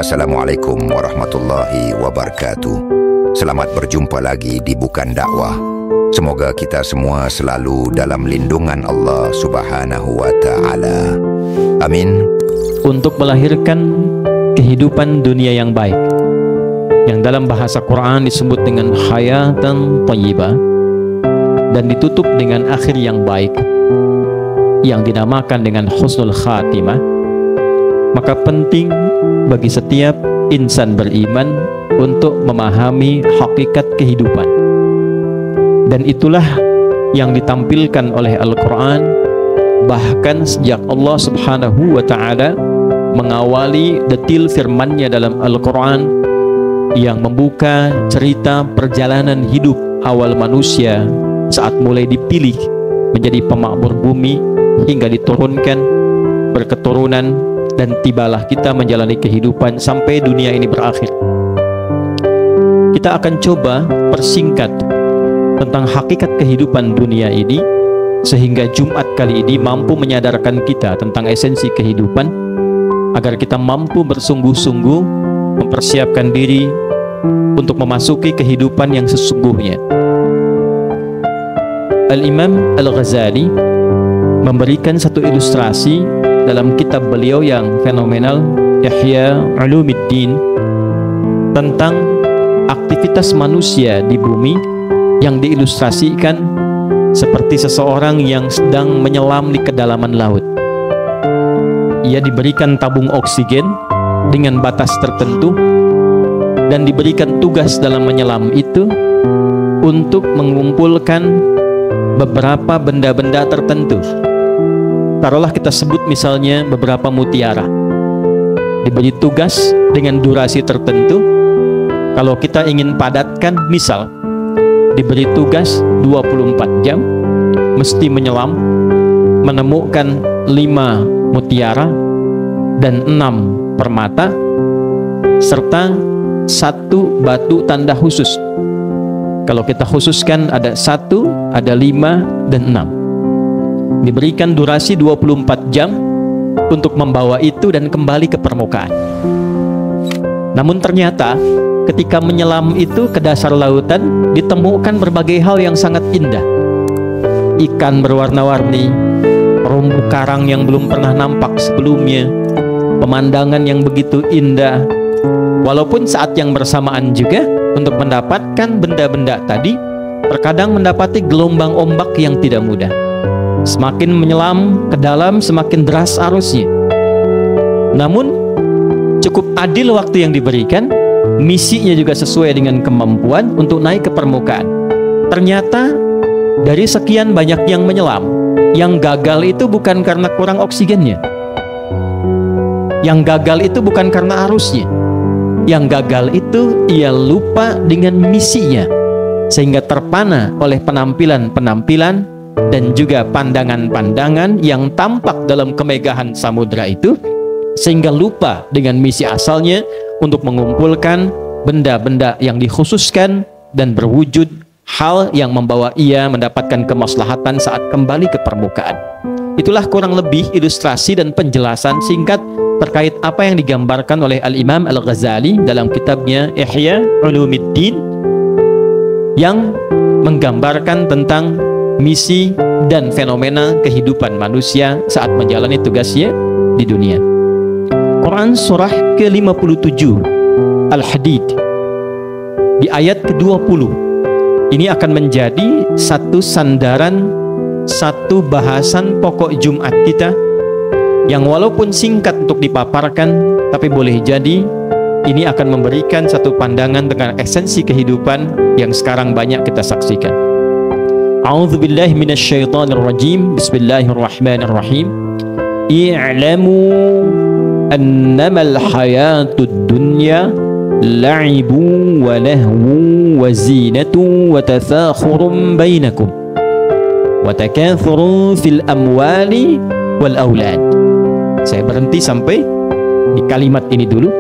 Assalamualaikum warahmatullahi wabarakatuh. Selamat berjumpa lagi di Bukan Dakwah. Semoga kita semua selalu dalam lindungan Allah Subhanahu wa Ta'ala. Amin. Untuk melahirkan kehidupan dunia yang baik, yang dalam bahasa Quran disebut dengan hayatan thayyibah, dan ditutup dengan akhir yang baik, yang dinamakan dengan husnul khatimah, maka penting bagi setiap insan beriman untuk memahami hakikat kehidupan. Dan itulah yang ditampilkan oleh Al-Quran, bahkan sejak Allah Subhanahu wa Ta'ala mengawali detil firman-Nya dalam Al-Quran yang membuka cerita perjalanan hidup awal manusia saat mulai dipilih menjadi pemakmur bumi hingga diturunkan berketurunan, dan tibalah kita menjalani kehidupan sampai dunia ini berakhir. Kita akan coba persingkat tentang hakikat kehidupan dunia ini, sehingga Jumat kali ini mampu menyadarkan kita tentang esensi kehidupan, agar kita mampu bersungguh-sungguh mempersiapkan diri untuk memasuki kehidupan yang sesungguhnya. Al-Imam Al-Ghazali memberikan satu ilustrasi dalam kitab beliau yang fenomenal, Ihya Ulumuddin, tentang aktivitas manusia di bumi yang diilustrasikan seperti seseorang yang sedang menyelam di kedalaman laut. Ia diberikan tabung oksigen dengan batas tertentu dan diberikan tugas dalam menyelam itu untuk mengumpulkan beberapa benda-benda tertentu. Taruhlah kita sebut misalnya beberapa mutiara. Diberi tugas dengan durasi tertentu. Kalau kita ingin padatkan, misal diberi tugas 24 jam mesti menyelam menemukan 5 mutiara dan 6 permata serta 1 batu tanda khusus. Kalau kita khususkan ada 1, ada 5 dan 6. Diberikan durasi 24 jam untuk membawa itu dan kembali ke permukaan. Namun ternyata ketika menyelam itu ke dasar lautan ditemukan berbagai hal yang sangat indah. Ikan berwarna-warni, terumbu karang yang belum pernah nampak sebelumnya, pemandangan yang begitu indah. Walaupun saat yang bersamaan juga untuk mendapatkan benda-benda tadi terkadang mendapati gelombang ombak yang tidak mudah. Semakin menyelam ke dalam semakin deras arusnya. Namun cukup adil waktu yang diberikan, misinya juga sesuai dengan kemampuan untuk naik ke permukaan. Ternyata dari sekian banyak yang menyelam, yang gagal itu bukan karena kurang oksigennya, yang gagal itu bukan karena arusnya, yang gagal itu ia lupa dengan misinya, sehingga terpana oleh penampilan-penampilan dan juga pandangan-pandangan yang tampak dalam kemegahan samudra itu, sehingga lupa dengan misi asalnya untuk mengumpulkan benda-benda yang dikhususkan dan berwujud hal yang membawa ia mendapatkan kemaslahatan saat kembali ke permukaan. Itulah kurang lebih ilustrasi dan penjelasan singkat terkait apa yang digambarkan oleh Al-Imam Al-Ghazali dalam kitabnya Ihya Ulumuddin, yang menggambarkan tentang misi dan fenomena kehidupan manusia saat menjalani tugasnya di dunia. Quran surah ke-57 Al-Hadid di ayat ke-20 ini akan menjadi satu sandaran, satu bahasan pokok Jumat kita yang walaupun singkat untuk dipaparkan, tapi boleh jadi ini akan memberikan satu pandangan tentang esensi kehidupan yang sekarang banyak kita saksikan. A'udzubillahi minasyaitonirrajim. Bismillahirrahmanirrahim. I'lamu annamal hayatud dunya la'ibun wa lahwun wa zinatun wa tathakhurun bainakum wa takathurun fil amwali wal aulad. Saya berhenti sampai di kalimat ini dulu.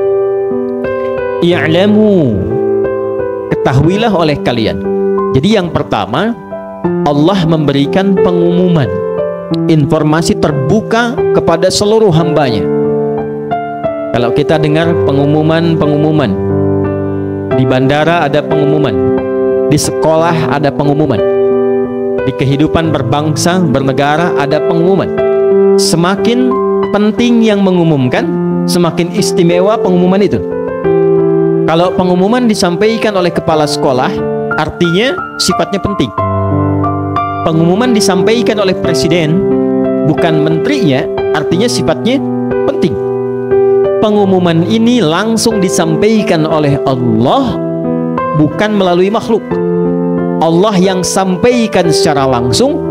I'lamu, ketahuilah oleh kalian. Jadi yang pertama, Allah memberikan pengumuman, informasi terbuka kepada seluruh hambanya Kalau kita dengar pengumuman-pengumuman, di bandara ada pengumuman, di sekolah ada pengumuman, di kehidupan berbangsa, bernegara ada pengumuman. Semakin penting yang mengumumkan, semakin istimewa pengumuman itu. Kalau pengumuman disampaikan oleh kepala sekolah, artinya sifatnya penting. Pengumuman disampaikan oleh presiden, bukan menterinya, artinya sifatnya penting. Pengumuman ini langsung disampaikan oleh Allah, bukan melalui makhluk. Allah yang sampaikan secara langsung,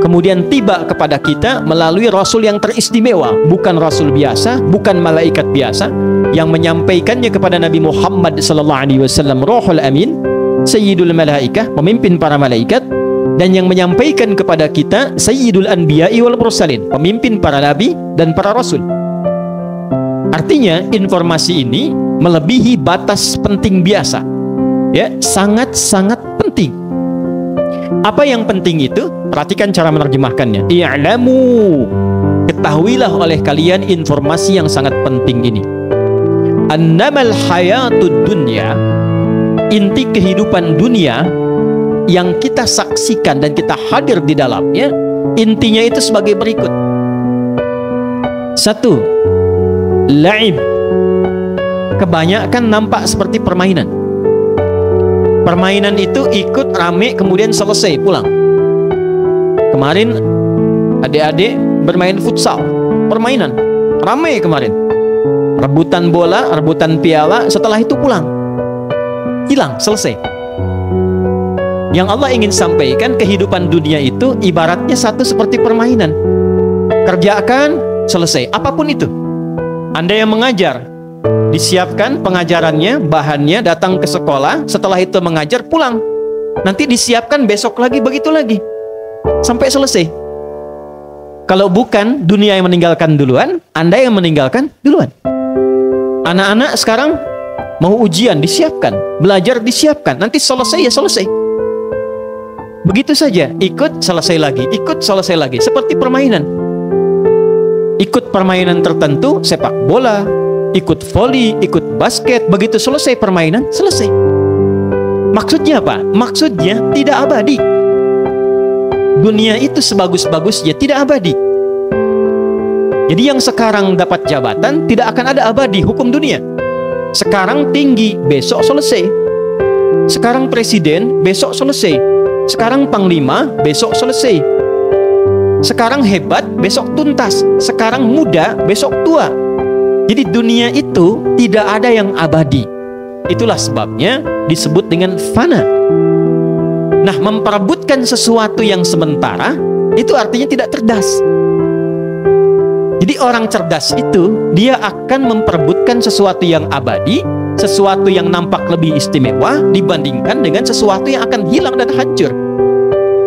kemudian tiba kepada kita melalui Rasul yang teristimewa, bukan Rasul biasa, bukan malaikat biasa, yang menyampaikannya kepada Nabi Muhammad SAW, Ruhul Amin, Sayyidul Malaikah, pemimpin para malaikat, dan yang menyampaikan kepada kita Sayyidul Anbiya'i wal Mursalin, pemimpin para nabi dan para rasul. Artinya informasi ini melebihi batas penting biasa, ya, sangat-sangat penting. Apa yang penting itu? Perhatikan cara menerjemahkannya. I'lamu, ketahuilah oleh kalian informasi yang sangat penting ini. Annamal hayatud dunya, inti kehidupan dunia yang kita saksikan dan kita hadir di dalamnya, intinya itu sebagai berikut. 1. La'ib. Kebanyakan nampak seperti permainan. Permainan itu ikut rame kemudian selesai pulang. Kemarin adik-adik bermain futsal, permainan rame kemarin, rebutan bola, rebutan piala, setelah itu pulang, hilang, selesai. Yang Allah ingin sampaikan, kehidupan dunia itu ibaratnya satu seperti permainan. Kerjakan, selesai, apapun itu. Anda yang mengajar, disiapkan pengajarannya, bahannya, datang ke sekolah, setelah itu mengajar, pulang. Nanti disiapkan besok lagi, begitu lagi, sampai selesai. Kalau bukan dunia yang meninggalkan duluan, Anda yang meninggalkan duluan. Anak-anak sekarang mau ujian, disiapkan, belajar disiapkan, nanti selesai ya selesai. Begitu saja, ikut selesai lagi, ikut selesai lagi, seperti permainan. Ikut permainan tertentu, sepak bola, ikut voli, ikut basket, begitu selesai permainan, selesai. Maksudnya apa? Maksudnya tidak abadi. Dunia itu sebagus-bagusnya tidak abadi. Jadi yang sekarang dapat jabatan tidak akan ada abadi, hukum dunia. Sekarang tinggi, besok selesai. Sekarang presiden, besok selesai. Sekarang panglima, besok selesai. Sekarang hebat, besok tuntas. Sekarang muda, besok tua. Jadi dunia itu tidak ada yang abadi. Itulah sebabnya disebut dengan fana. Nah, memperebutkan sesuatu yang sementara itu artinya tidak cerdas. Jadi orang cerdas itu dia akan memperebutkan sesuatu yang abadi, sesuatu yang nampak lebih istimewa dibandingkan dengan sesuatu yang akan hilang dan hancur.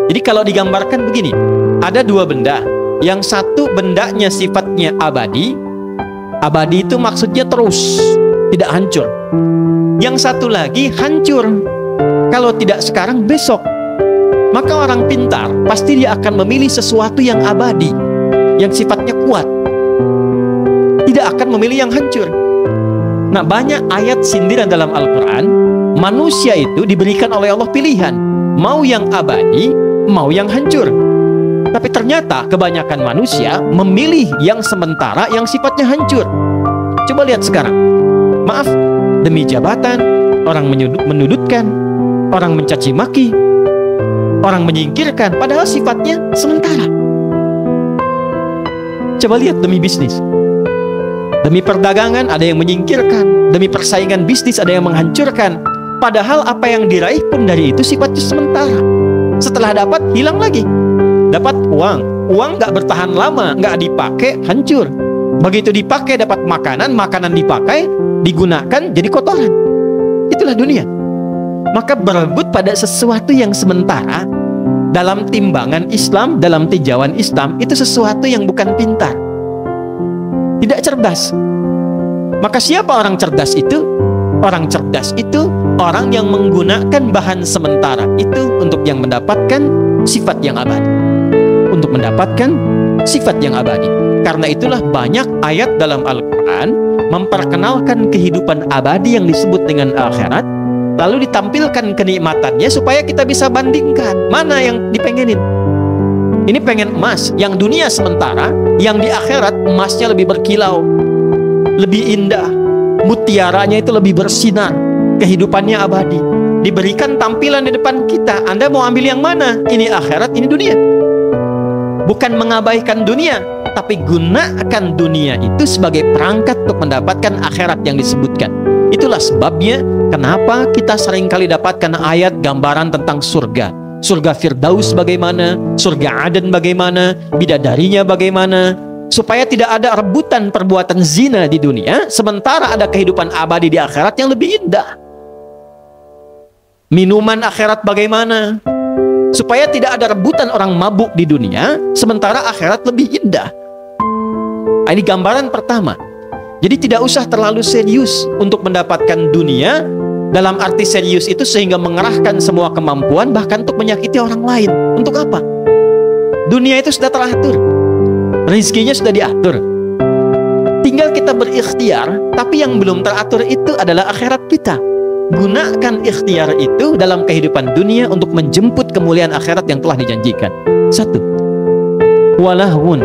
Jadi kalau digambarkan begini, ada dua benda. Yang satu bendanya sifatnya abadi. Abadi itu maksudnya terus, tidak hancur. Yang satu lagi hancur. Kalau tidak sekarang, besok. Maka orang pintar pasti dia akan memilih sesuatu yang abadi, yang sifatnya kuat. Tidak akan memilih yang hancur. Nah, banyak ayat sindiran dalam Al-Quran. Manusia itu diberikan oleh Allah pilihan, mau yang abadi, mau yang hancur. Tapi ternyata kebanyakan manusia memilih yang sementara, yang sifatnya hancur. Coba lihat sekarang. Maaf, demi jabatan, orang menudutkan, orang mencaci maki, orang menyingkirkan, padahal sifatnya sementara. Coba lihat demi bisnis, demi perdagangan ada yang menyingkirkan, demi persaingan bisnis ada yang menghancurkan. Padahal apa yang diraih pun dari itu sifatnya sementara. Setelah dapat, hilang lagi. Dapat uang nggak bertahan lama, nggak dipakai, hancur. Begitu dipakai dapat makanan dipakai, digunakan jadi kotoran. Itulah dunia. Maka berebut pada sesuatu yang sementara dalam timbangan Islam, dalam tinjauan Islam, itu sesuatu yang bukan pintar, tidak cerdas. Maka siapa orang cerdas itu? Orang cerdas itu orang yang menggunakan bahan sementara itu untuk yang mendapatkan sifat yang abadi, untuk mendapatkan sifat yang abadi. Karena itulah banyak ayat dalam Al-Quran memperkenalkan kehidupan abadi yang disebut dengan akhirat, lalu ditampilkan kenikmatannya supaya kita bisa bandingkan mana yang dipengenin. Ini pengen emas, yang dunia sementara, yang di akhirat emasnya lebih berkilau, lebih indah, mutiaranya itu lebih bersinar, kehidupannya abadi. Diberikan tampilan di depan kita, Anda mau ambil yang mana? Ini akhirat, ini dunia. Bukan mengabaikan dunia, tapi gunakan dunia itu sebagai perangkat untuk mendapatkan akhirat yang disebutkan. Itulah sebabnya kenapa kita seringkali dapatkan ayat gambaran tentang surga. Surga Firdaus bagaimana, surga Aden bagaimana, bidadarinya bagaimana, supaya tidak ada rebutan perbuatan zina di dunia, sementara ada kehidupan abadi di akhirat yang lebih indah. Minuman akhirat bagaimana, supaya tidak ada rebutan orang mabuk di dunia, sementara akhirat lebih indah. Nah, ini gambaran pertama. Jadi tidak usah terlalu serius untuk mendapatkan dunia, dalam arti serius itu sehingga mengerahkan semua kemampuan bahkan untuk menyakiti orang lain. Untuk apa? Dunia itu sudah teratur, rezekinya sudah diatur, tinggal kita berikhtiar. Tapi yang belum teratur itu adalah akhirat kita. Gunakan ikhtiar itu dalam kehidupan dunia untuk menjemput kemuliaan akhirat yang telah dijanjikan. Satu, walahun,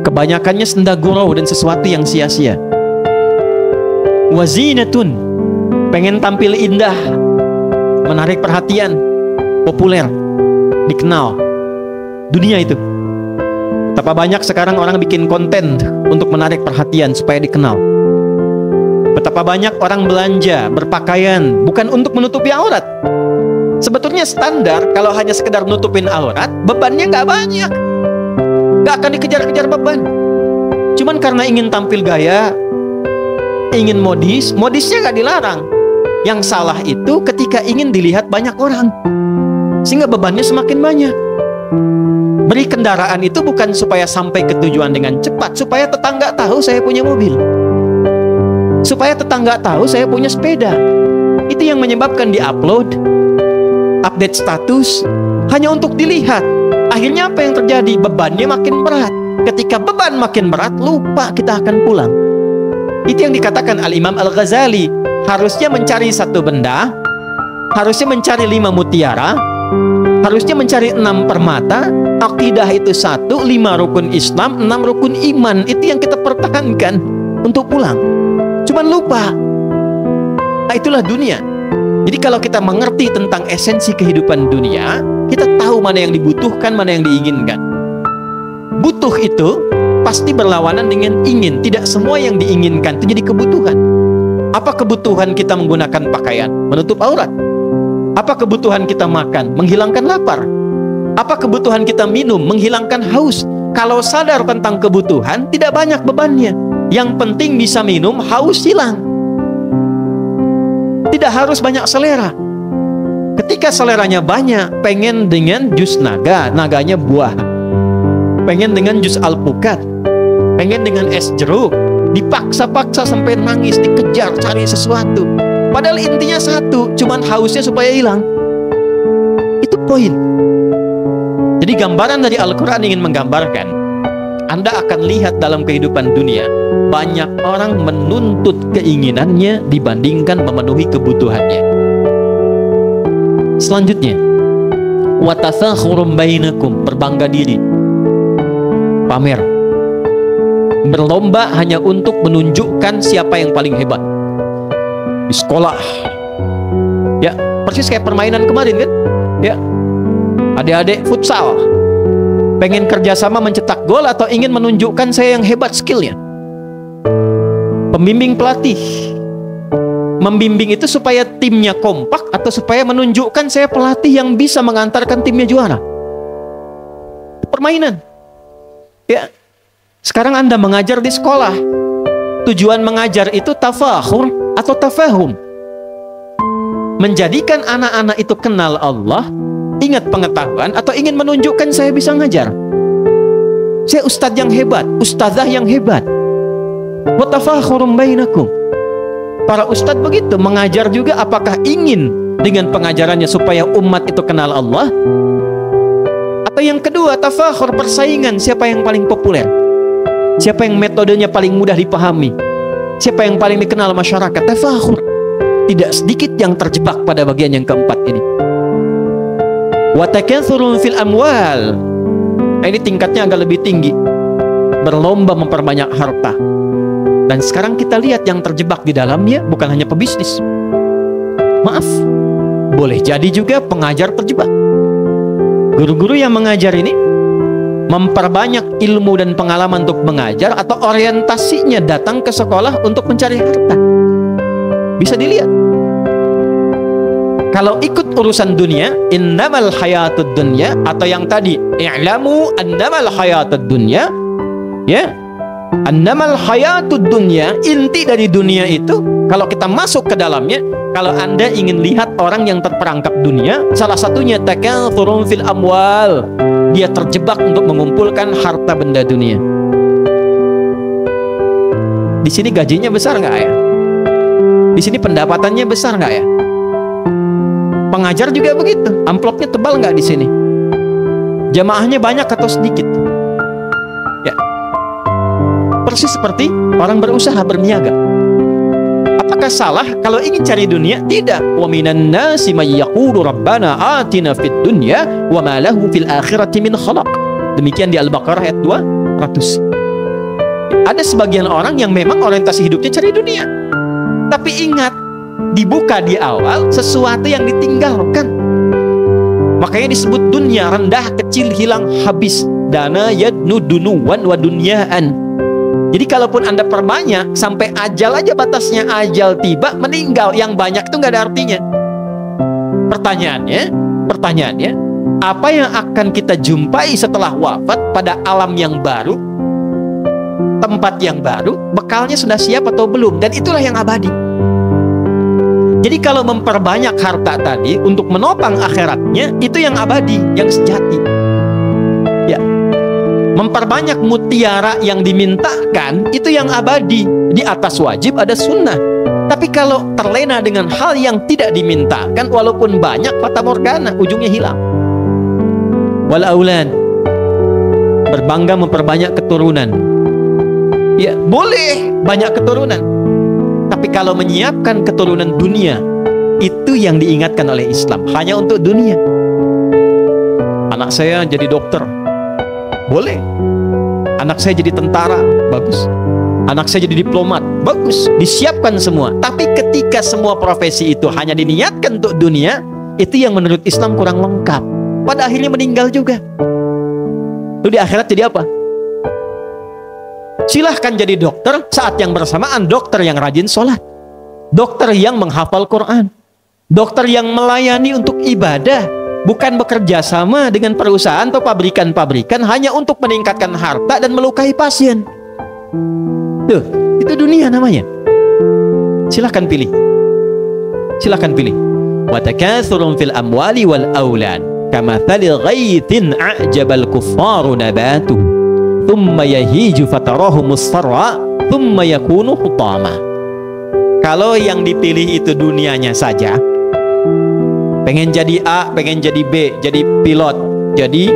kebanyakannya senda gurau dan sesuatu yang sia-sia. Wazinatun, pengen tampil indah, menarik perhatian, populer, dikenal. Dunia itu. Betapa banyak sekarang orang bikin konten untuk menarik perhatian supaya dikenal. Betapa banyak orang belanja, berpakaian bukan untuk menutupi aurat. Sebetulnya standar kalau hanya sekedar nutupin aurat, bebannya nggak banyak, nggak akan dikejar-kejar beban. Cuman karena ingin tampil gaya, ingin modis, modisnya nggak dilarang. Yang salah itu ketika ingin dilihat banyak orang, sehingga bebannya semakin banyak. Beri kendaraan itu bukan supaya sampai ke tujuan dengan cepat, supaya tetangga tahu saya punya mobil, supaya tetangga tahu saya punya sepeda. Itu yang menyebabkan di-upload, update status, hanya untuk dilihat. Akhirnya apa yang terjadi? Bebannya makin berat. Ketika beban makin berat, lupa kita akan pulang. Itu yang dikatakan Al-Imam Al-Ghazali. Harusnya mencari satu benda, harusnya mencari 5 mutiara, harusnya mencari 6 permata. Akidah itu 1, 5 rukun Islam, 6 rukun iman. Itu yang kita pertahankan untuk pulang. Cuman lupa. Nah, itulah dunia. Jadi kalau kita mengerti tentang esensi kehidupan dunia, kita tahu mana yang dibutuhkan, mana yang diinginkan. Butuh itu pasti berlawanan dengan ingin. Tidak semua yang diinginkan itu jadi kebutuhan. Apa kebutuhan kita menggunakan pakaian? Menutup aurat. Apa kebutuhan kita makan? Menghilangkan lapar. Apa kebutuhan kita minum? Menghilangkan haus. Kalau sadar tentang kebutuhan, tidak banyak bebannya. Yang penting bisa minum, haus hilang. Tidak harus banyak selera. Ketika seleranya banyak, pengen dengan jus naga, naganya buah. Pengen dengan jus alpukat, pengen dengan es jeruk, dipaksa-paksa sampai nangis, dikejar cari sesuatu. Padahal intinya satu, cuman hausnya supaya hilang. Itu poin. Jadi gambaran dari Al-Quran ingin menggambarkan, Anda akan lihat dalam kehidupan dunia, banyak orang menuntut keinginannya dibandingkan memenuhi kebutuhannya. Selanjutnya, watatsakhurun bainakum, berbangga diri, pamer, berlomba hanya untuk menunjukkan siapa yang paling hebat. Di sekolah, ya persis kayak permainan kemarin kan, ya adik-adik futsal, pengen kerjasama mencetak gol atau ingin menunjukkan saya yang hebat skillnya. Pembimbing pelatih membimbing itu supaya timnya kompak atau supaya menunjukkan saya pelatih yang bisa mengantarkan timnya juara. Permainan. Ya, sekarang Anda mengajar di sekolah, tujuan mengajar itu tafakhur atau tafahum, menjadikan anak-anak itu kenal Allah, ingat pengetahuan, atau ingin menunjukkan saya bisa ngajar, saya ustadz yang hebat, ustazah yang hebat. Wa tafakhurum bainakum. Para ustadz begitu mengajar juga, apakah ingin dengan pengajarannya supaya umat itu kenal Allah, atau yang kedua tafakhur, persaingan siapa yang paling populer, siapa yang metodenya paling mudah dipahami, Siapa yang paling dikenal masyarakat? Tafakhur. Tidak sedikit yang terjebak pada bagian yang keempat ini. Wa takatsurun fil amwal. Ini tingkatnya agak lebih tinggi. Berlomba memperbanyak harta. Dan sekarang kita lihat yang terjebak di dalamnya bukan hanya pebisnis. Maaf, boleh jadi juga pengajar terjebak. Guru-guru yang mengajar ini memperbanyak ilmu dan pengalaman untuk mengajar, atau orientasinya datang ke sekolah untuk mencari harta. Bisa dilihat. Kalau ikut urusan dunia, innamal hayatud dunya, atau yang tadi i'lamu annamal hayatud dunya, ya, annamal hayatud dunya, inti dari dunia itu, kalau kita masuk ke dalamnya, kalau Anda ingin lihat orang yang terperangkap dunia, salah satunya takatsurun fil amwal. Dia terjebak untuk mengumpulkan harta benda dunia. Di sini gajinya besar nggak ya? Di sini pendapatannya besar nggak ya? Pengajar juga begitu. Amplopnya tebal nggak di sini? Jamaahnya banyak atau sedikit? Ya, persis seperti orang berusaha berniaga. Apakah salah kalau ingin cari dunia? Tidak. Wa minan nasi may yaqulu rabbana atina fid dunya wa ma lahu fil akhirati min khalaq. Demikian di Al-Baqarah ayat 200. Ada sebagian orang yang memang orientasi hidupnya cari dunia. Tapi ingat, dibuka di awal sesuatu yang ditinggalkan. Makanya disebut dunia, rendah, kecil, hilang, habis. Dana yadnu dunuwan wa dunyaan. Jadi kalaupun Anda perbanyak, sampai ajal aja batasnya, ajal tiba, meninggal. Yang banyak itu nggak ada artinya. Pertanyaannya, apa yang akan kita jumpai setelah wafat pada alam yang baru, tempat yang baru, bekalnya sudah siap atau belum? Dan itulah yang abadi. Jadi kalau memperbanyak harta tadi untuk menopang akhiratnya, itu yang abadi, yang sejati. Ya. Memperbanyak mutiara yang dimintakan, itu yang abadi. Di atas wajib ada sunnah. Tapi kalau terlena dengan hal yang tidak dimintakan, walaupun banyak, fata morgana, ujungnya hilang. Wal aulad, berbangga memperbanyak keturunan. Ya, boleh banyak keturunan. Tapi kalau menyiapkan keturunan dunia, itu yang diingatkan oleh Islam. Hanya untuk dunia. Anak saya jadi dokter, boleh. Anak saya jadi tentara, bagus. Anak saya jadi diplomat, bagus. Disiapkan semua. Tapi ketika semua profesi itu hanya diniatkan untuk dunia, itu yang menurut Islam kurang lengkap. Pada akhirnya meninggal juga. Lalu di akhirat jadi apa? Silahkan jadi dokter, saat yang bersamaan dokter yang rajin sholat, dokter yang menghafal Quran, dokter yang melayani untuk ibadah, bukan bekerja sama dengan perusahaan atau pabrikan-pabrikan hanya untuk meningkatkan harta dan melukai pasien. Tuh, itu dunia namanya. Silahkan pilih. Silahkan pilih. Wa takatsurun fil amwali wal aulad kamathali ghaithin a'jabal kuffaru nabatuhu thumma yahiju fatarahu musfarra thumma yakunu hutama. Kalau yang dipilih itu dunianya saja, pengen jadi A, pengen jadi B, jadi pilot, jadi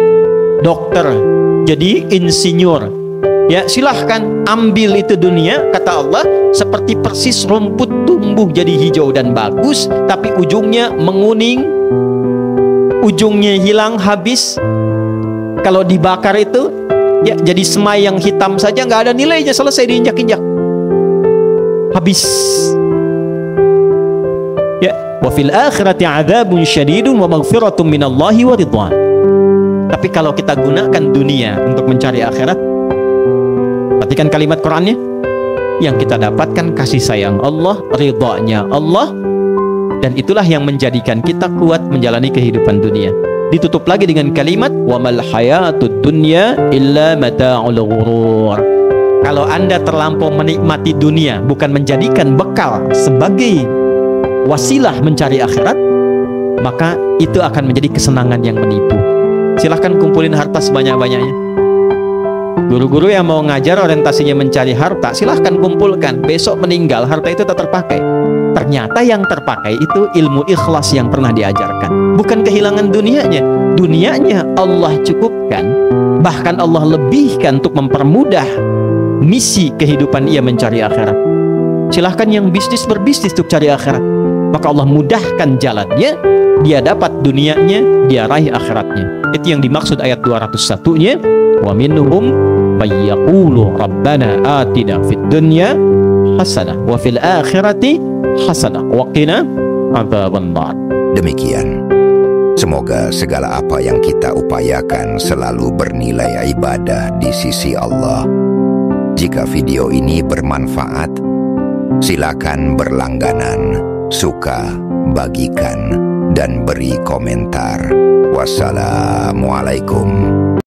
dokter, jadi insinyur, ya silahkan ambil itu dunia. Kata Allah, seperti persis rumput tumbuh jadi hijau dan bagus, tapi ujungnya menguning, ujungnya hilang, habis. Kalau dibakar itu, ya jadi semai yang hitam saja, nggak ada nilainya, selesai diinjak-injak, habis. Ya, wa fil akhirati adzabun syadidun wa maghfiratun minallahi wa ridwan. Tapi kalau kita gunakan dunia untuk mencari akhirat, perhatikan kalimat Qur'annya, yang kita dapatkan kasih sayang Allah, ridhanya Allah, dan itulah yang menjadikan kita kuat menjalani kehidupan dunia. Ditutup lagi dengan kalimat wa mal hayatud dunya illa mata'ul ghurur. Kalau Anda terlampau menikmati dunia, bukan menjadikan bekal sebagai wasilah mencari akhirat, maka itu akan menjadi kesenangan yang menipu. Silahkan kumpulin harta sebanyak-banyaknya. Guru-guru yang mau ngajar orientasinya mencari harta, silahkan kumpulkan. Besok meninggal, harta itu tak terpakai. Ternyata yang terpakai itu ilmu ikhlas yang pernah diajarkan. Bukan kehilangan dunianya. Dunianya Allah cukupkan, bahkan Allah lebihkan untuk mempermudah misi kehidupan ia mencari akhirat. Silahkan yang bisnis berbisnis untuk cari akhirat. Maka Allah mudahkan jalannya, dia dapat dunianya, dia raih akhiratnya. Itu yang dimaksud ayat 201-nya. Wa minhum may yaqulu rabbana atina fid dunya hasanah wa fil akhirati hasanah wa qina adzabannar. Demikian. Semoga segala apa yang kita upayakan selalu bernilai ibadah di sisi Allah. Jika video ini bermanfaat, silakan berlangganan, suka, bagikan, dan beri komentar. Wassalamualaikum